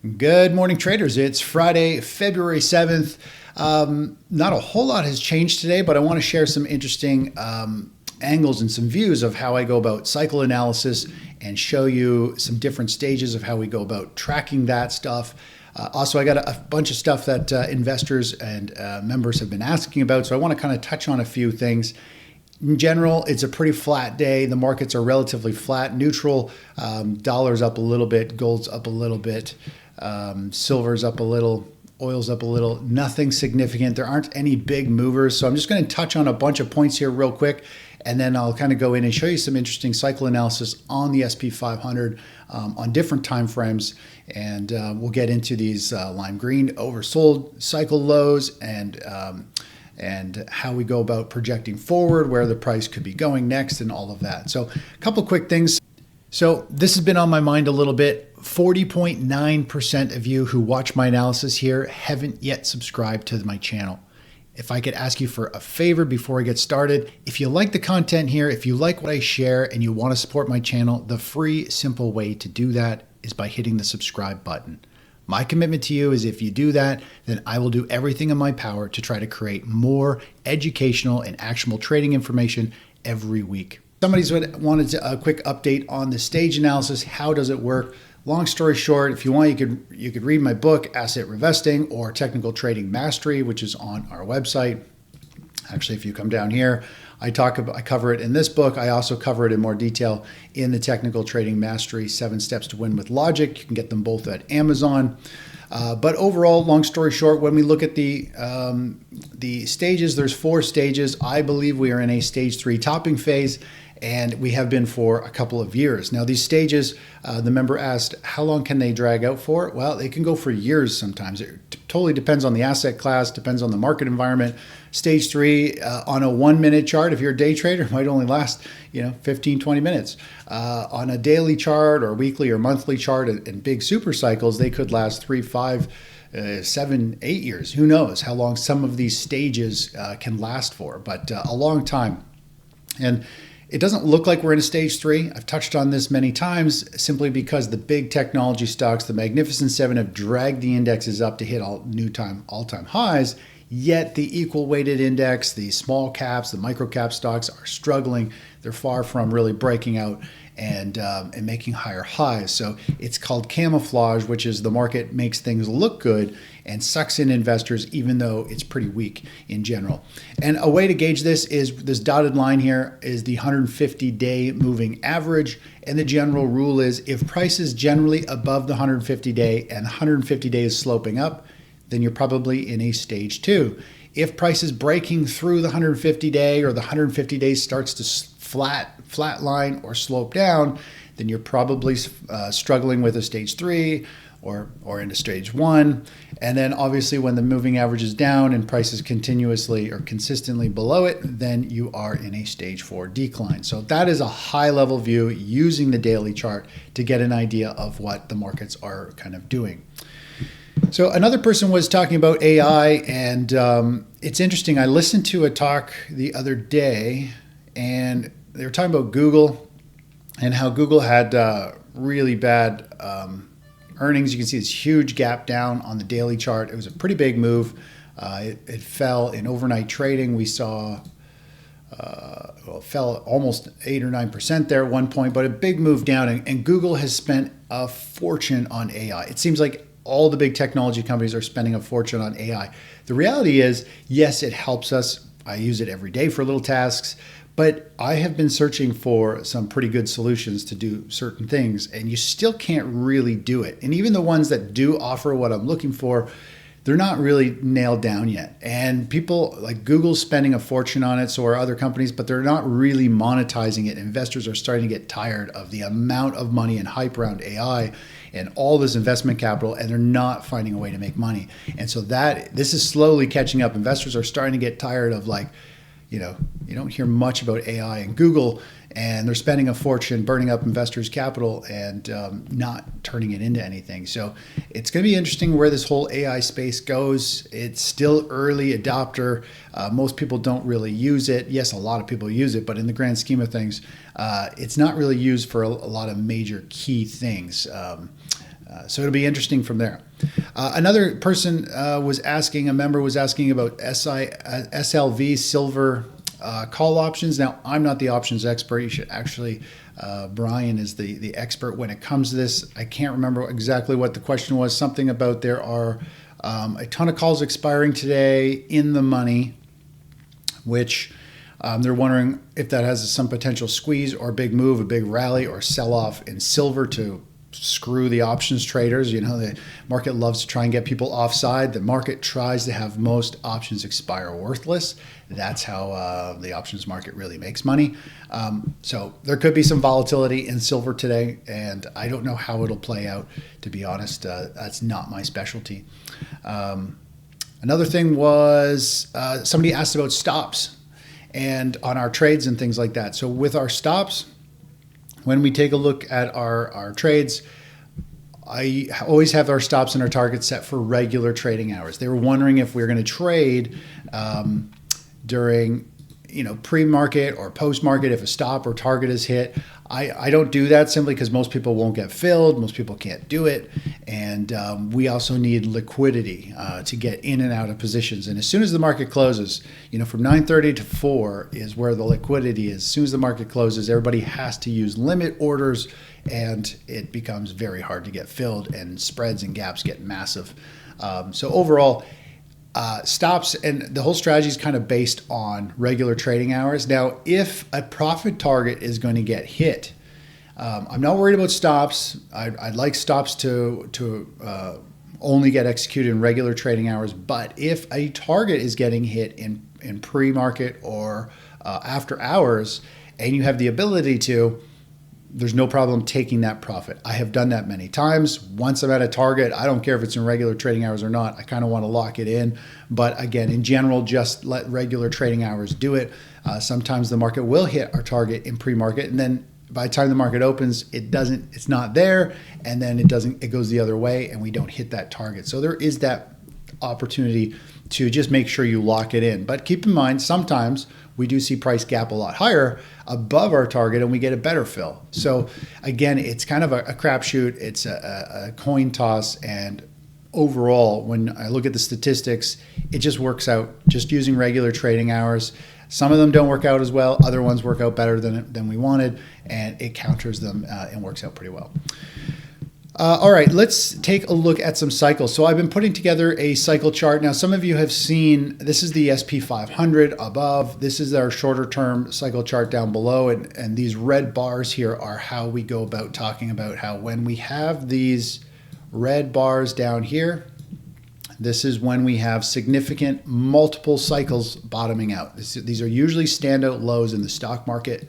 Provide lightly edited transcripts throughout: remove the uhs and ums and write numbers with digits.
Good morning, traders. It's Friday, February 7th. Not a whole lot has changed today, but I want to share some interesting angles and some views of how I go about cycle analysis and show you some different stages of how we go about tracking that stuff. Also, I got a bunch of stuff that investors and members have been asking about, so I want to kind of touch on a few things. In general, it's a pretty flat day. The markets are relatively flat, neutral. Dollar's up a little bit, gold's up a little bit, silver's up a little, oil's up a little. Nothing significant. There aren't any big movers. So I'm just going to touch on a bunch of points here real quick, and then I'll kind of go in and show you some interesting cycle analysis on the SP 500 on different time frames. And we'll get into these lime green oversold cycle lows and how we go about projecting forward, where the price could be going next, and all of that. So a couple quick things. So this has been on my mind a little bit. 40.9% of you who watch my analysis here haven't yet subscribed to my channel. If I could ask you for a favor before I get started, if you like the content here, if you like what I share and you want to support my channel, the free, simple way to do that is by hitting the subscribe button. My commitment to you is if you do that, then I will do everything in my power to try to create more educational and actionable trading information every week. Somebody's wanted a quick update on the stage analysis. How does it work? Long story short, if you want, you could read my book, Asset Revesting, or Technical Trading Mastery, which is on our website. Actually, if you come down here, I cover it in this book. I also cover it in more detail in the Technical Trading Mastery, 7 Steps to Win with Logic. You can get them both at Amazon. But overall, long story short, when we look at the stages, there's 4 stages. I believe we are in a stage 3 topping phase, and we have been for a couple of years. Now, these stages, the member asked, how long can they drag out for? Well, they can go for years sometimes. It totally depends on the asset class, depends on the market environment. Stage 3 on a 1-minute chart, if you're a day trader, might only last 15, 20 minutes. On a daily chart or weekly or monthly chart in big super cycles, they could last 3, 5, 7, 8 years. Who knows how long some of these stages can last for, but a long time. And it doesn't look like we're in a stage 3. I've touched on this many times simply because the big technology stocks, the Magnificent Seven, have dragged the indexes up to hit all-time highs, yet the equal weighted index, the small caps, the micro cap stocks are struggling. They're far from really breaking out and making higher highs. So it's called camouflage, which is the market makes things look good and sucks in investors even though it's pretty weak in general. And a way to gauge this is this dotted line here is the 150-day moving average. And the general rule is if price is generally above the 150-day and the 150-day is sloping up, then you're probably in a stage 2. If price is breaking through the 150-day or the 150 days starts to flat line or slope down, then you're probably struggling with a stage 3 or into stage 1. And then obviously when the moving average is down and price is continuously or consistently below it, then you are in a stage 4 decline. So that is a high level view using the daily chart to get an idea of what the markets are kind of doing. So another person was talking about AI, and it's interesting. I listened to a talk the other day, and they were talking about Google and how Google had really bad earnings. You can see this huge gap down on the daily chart. It was a pretty big move. It fell in overnight trading. We saw it fell almost 8 or 9% there at one point, but a big move down. And Google has spent a fortune on AI. It seems like all the big technology companies are spending a fortune on AI. The reality is, yes, it helps us. I use it every day for little tasks, but I have been searching for some pretty good solutions to do certain things, and you still can't really do it. And even the ones that do offer what I'm looking for, they're not really nailed down yet. And people like Google's spending a fortune on it, so are other companies, but they're not really monetizing it. Investors are starting to get tired of the amount of money and hype around AI and all this investment capital, and they're not finding a way to make money. And so this is slowly catching up. Investors are starting to get tired of you don't hear much about AI and Google, and they're spending a fortune burning up investors' capital and not turning it into anything. So it's going to be interesting where this whole AI space goes. It's still early adopter. Most people don't really use it. Yes, a lot of people use it, but in the grand scheme of things, it's not really used for a lot of major key things. So it'll be interesting from there. Another person was asking, a member was asking about SLV silver call options. Now, I'm not the options expert. You should actually, Brian is the expert when it comes to this. I can't remember exactly what the question was. Something about there are a ton of calls expiring today in the money, which they're wondering if that has some potential squeeze or big move, a big rally or sell off in silver to screw the options traders. You know, the market loves to try and get people offside. The market tries to have most options expire worthless. That's how the options market really makes money. So there could be some volatility in silver today, and I don't know how it'll play out, to be honest. That's not my specialty. Another thing was somebody asked about stops and on our trades and things like that. So with our stops, when we take a look at our trades, I always have our stops and our targets set for regular trading hours. They were wondering if we were going to trade during, pre-market or post-market if a stop or target is hit. I don't do that simply because most people won't get filled. Most people can't do it. And we also need liquidity to get in and out of positions. And as soon as the market closes, from 9:30 to 4 is where the liquidity is. As soon as the market closes, everybody has to use limit orders, and it becomes very hard to get filled, and spreads and gaps get massive. So overall, stops and the whole strategy is kind of based on regular trading hours. Now, if a profit target is going to get hit, I'm not worried about stops. I'd like stops to only get executed in regular trading hours. But if a target is getting hit in pre-market or after hours, and you have the ability to, there's no problem taking that profit. I have done that many times. Once I'm at a target, I don't care if it's in regular trading hours or not. I kind of want to lock it in. But again, in general, just let regular trading hours do it. Sometimes the market will hit our target in pre-market, and then by the time the market opens, it's not there, and then it goes the other way, and we don't hit that target. So there is that opportunity to just make sure you lock it in. But keep in mind, sometimes we do see price gap a lot higher above our target, and we get a better fill. So again, it's kind of a crapshoot. It's a coin toss, and overall, when I look at the statistics, it just works out just using regular trading hours. Some of them don't work out as well. Other ones work out better than we wanted, and it counters them and works out pretty well. All right, let's take a look at some cycles. So I've been putting together a cycle chart. Now, some of you have seen, this is the SP 500 above. This is our shorter term cycle chart down below. And these red bars here are how we go about talking about how when we have these red bars down here, this is when we have significant multiple cycles bottoming out. These are usually standout lows in the stock market.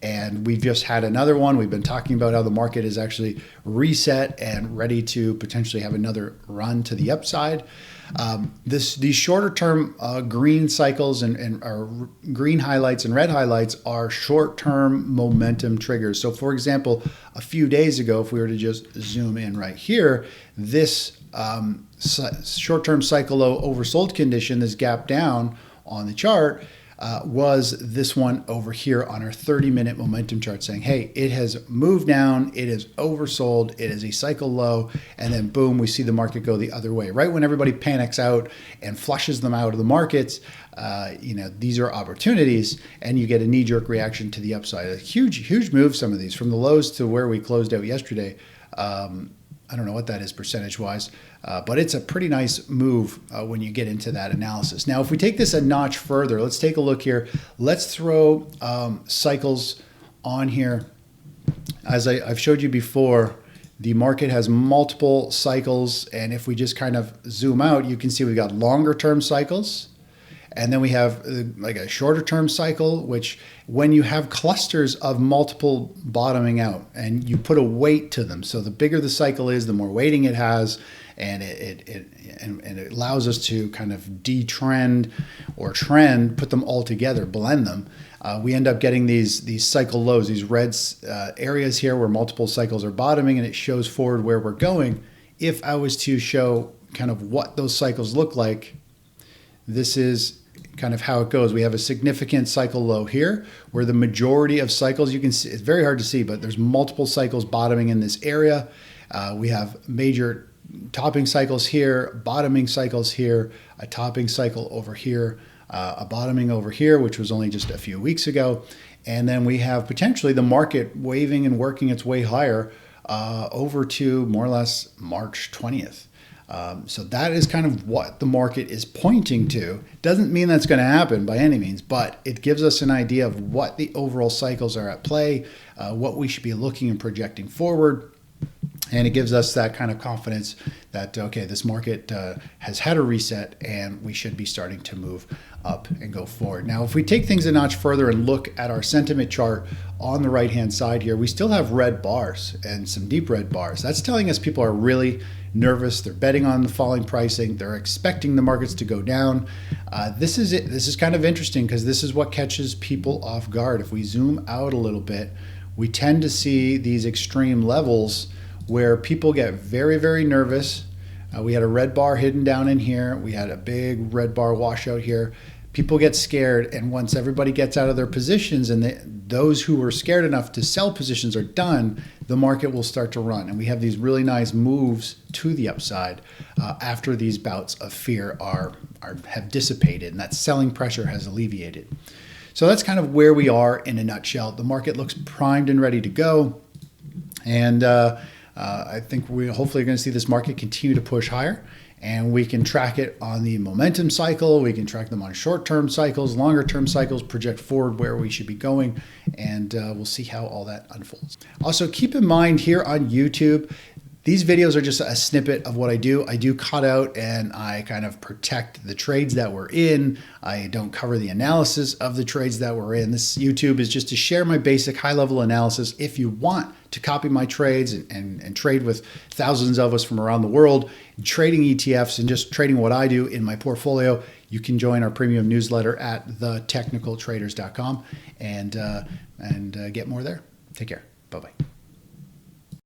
And we've just had another one. We've been talking about how the market is actually reset and ready to potentially have another run to the upside. These shorter term green cycles and green highlights and red highlights are short term momentum triggers. So for example, a few days ago, if we were to just zoom in right here, this short term cycle low oversold condition, this gap down on the chart, was this one over here on our 30-minute momentum chart saying, hey, it has moved down, it is oversold, it is a cycle low, and then boom, we see the market go the other way. Right when everybody panics out and flushes them out of the markets, these are opportunities, and you get a knee-jerk reaction to the upside. A huge move, some of these, from the lows to where we closed out yesterday. I don't know what that is percentage-wise, but it's a pretty nice move when you get into that analysis. Now, if we take this a notch further, let's take a look here. Let's throw cycles on here. As I've showed you before, the market has multiple cycles, and if we just kind of zoom out, you can see we've got longer-term cycles, and then we have like a shorter-term cycle, which when you have clusters of multiple bottoming out and you put a weight to them, so the bigger the cycle is, the more weighting it has, and it allows us to kind of detrend or trend, put them all together, blend them. We end up getting these cycle lows, these red areas here where multiple cycles are bottoming, and it shows forward where we're going. If I was to show kind of what those cycles look like, this is kind of how it goes. We have a significant cycle low here where the majority of cycles, you can see, it's very hard to see, but there's multiple cycles bottoming in this area. We have major topping cycles here, bottoming cycles here, a topping cycle over here, a bottoming over here, which was only just a few weeks ago. And then we have potentially the market waving and working its way higher over to more or less March 20th. So that is kind of what the market is pointing to. Doesn't mean that's going to happen by any means, but it gives us an idea of what the overall cycles are at play, what we should be looking and projecting forward. And it gives us that kind of confidence that, okay, this market has had a reset and we should be starting to move up and go forward. Now, if we take things a notch further and look at our sentiment chart on the right-hand side here, we still have red bars and some deep red bars. That's telling us people are really nervous. They're betting on the falling pricing. They're expecting the markets to go down. This is it. This is kind of interesting because this is what catches people off guard. If we zoom out a little bit, we tend to see these extreme levels where people get very, very nervous. We had a red bar hidden down in here. We had a big red bar washout here. People get scared, and once everybody gets out of their positions and those who were scared enough to sell positions are done, the market will start to run. And we have these really nice moves to the upside after these bouts of fear have dissipated and that selling pressure has alleviated. So that's kind of where we are in a nutshell. The market looks primed and ready to go. And I think we're hopefully going to see this market continue to push higher, and we can track it on the momentum cycle. We can track them on short-term cycles, longer-term cycles, project forward where we should be going, and we'll see how all that unfolds. Also, keep in mind here on YouTube, these videos are just a snippet of what I do. I do cut out and I kind of protect the trades that we're in. I don't cover the analysis of the trades that we're in. This YouTube is just to share my basic high-level analysis. If you want to copy my trades and trade with thousands of us from around the world, trading ETFs and just trading what I do in my portfolio, you can join our premium newsletter at thetechnicaltraders.com and get more there. Take care. Bye-bye.